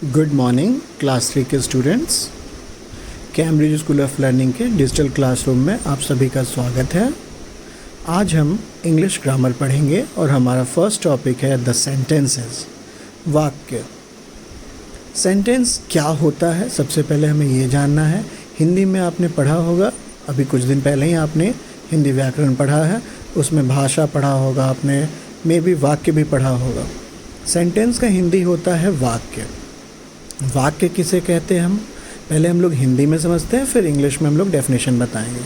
Good morning class 3 के students. Cambridge school of learning के digital classroom में आप सभी का स्वागत है। आज हम इंग्लिश ग्रामर पढ़ेंगे और हमारा फर्स्ट टॉपिक है द सेंटेंसेस, वाक्य। सेंटेंस क्या होता है, सबसे पहले हमें ये जानना है। हिंदी में आपने पढ़ा होगा, अभी कुछ दिन पहले ही आपने हिंदी व्याकरण पढ़ा है, उसमें भाषा पढ़ा होगा आपने, मे भी वाक्य भी पढ़ा होगा। सेंटेंस का हिंदी होता है वाक्य। वाक्य किसे कहते हैं पहले हम लोग हिंदी में समझते हैं, फिर इंग्लिश में हम लोग डेफिनेशन बताएंगे।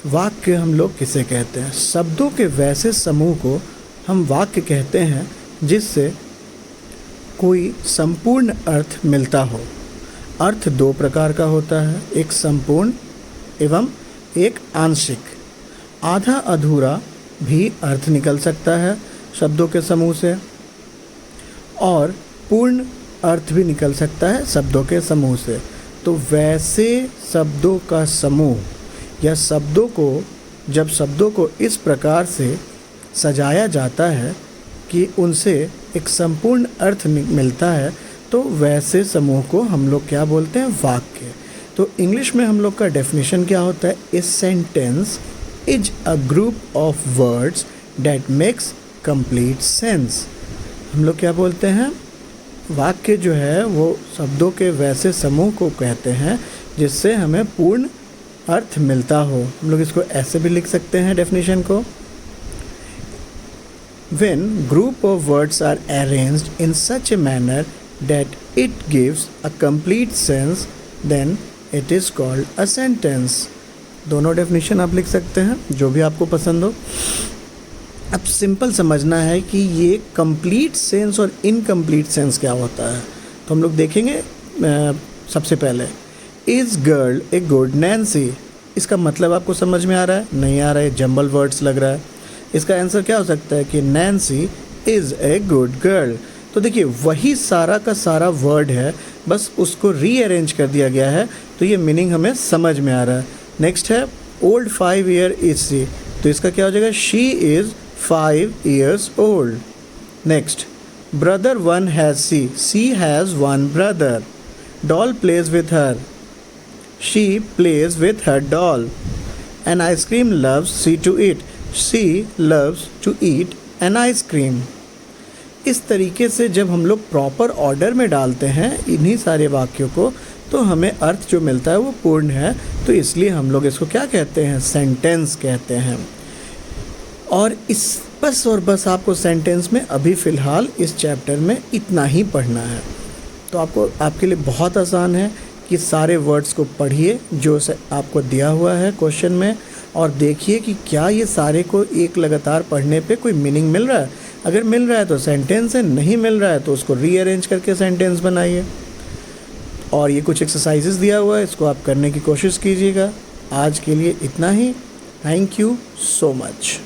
वाक्य हम लोग किसे कहते हैं? शब्दों के वैसे समूह को हम वाक्य कहते हैं जिससे कोई संपूर्ण अर्थ मिलता हो। अर्थ दो प्रकार का होता है, एक संपूर्ण एवं एक आंशिक। आधा अधूरा भी अर्थ निकल सकता है शब्दों के समूह से, और पूर्ण अर्थ भी निकल सकता है शब्दों के समूह से। तो वैसे शब्दों का समूह या शब्दों को, जब शब्दों को इस प्रकार से सजाया जाता है कि उनसे एक संपूर्ण अर्थ मिलता है, तो वैसे समूह को हम लोग क्या बोलते हैं? वाक्य। तो इंग्लिश में हम लोग का डेफिनेशन क्या होता है? A sentence is a group of words that makes complete sense. हम लोग क्या बोलते हैं? वाक्य जो है वो शब्दों के वैसे समूह को कहते हैं जिससे हमें पूर्ण अर्थ मिलता हो। हम लोग इसको ऐसे भी लिख सकते हैं डेफिनेशन को, When group of words are arranged in such a manner that it gives a complete sense, then it is called a sentence। दोनों डेफिनेशन आप लिख सकते हैं, जो भी आपको पसंद हो। अब सिंपल समझना है कि ये कंप्लीट सेंस और इनकम्प्लीट सेंस क्या होता है, तो हम लोग देखेंगे। सबसे पहले, is girl a good Nancy, इसका मतलब आपको समझ में आ रहा है? नहीं आ रहा है, जंबल वर्ड्स लग रहा है। इसका आंसर क्या हो सकता है कि Nancy is a good girl. तो देखिए, वही सारा का सारा वर्ड है, बस उसको रीअरेंज कर दिया गया है, तो ये मीनिंग हमें समझ में आ रहा है। नेक्स्ट है ओल्ड 5 ईयर इज सी, तो इसका क्या हो जाएगा? She is 5 years old। Next, brother 1 has she has one brother। Doll plays with her, she plays with her doll। An ice cream loves she to eat, she loves to eat an ice cream। इस तरीके से जब हम लोग proper order में डालते हैं इन्हीं सारे वाक्यों को, तो हमें अर्थ जो मिलता है वो पूर्ण है। तो इसलिए हम लोग इसको क्या कहते हैं? सेंटेंस कहते हैं। और इस बस और बस आपको सेंटेंस में अभी फ़िलहाल इस चैप्टर में इतना ही पढ़ना है। तो आपके लिए बहुत आसान है कि सारे वर्ड्स को पढ़िए जो आपको दिया हुआ है क्वेश्चन में, और देखिए कि क्या ये सारे को एक लगातार पढ़ने पे कोई मीनिंग मिल रहा है। अगर मिल रहा है तो सेंटेंस है, नहीं मिल रहा है तो उसको रीअरेंज करके सेंटेंस बनाइए। और ये कुछ एक्सरसाइजेस दिया हुआ है, इसको आप करने की कोशिश कीजिएगा। आज के लिए इतना ही। Thank you so much.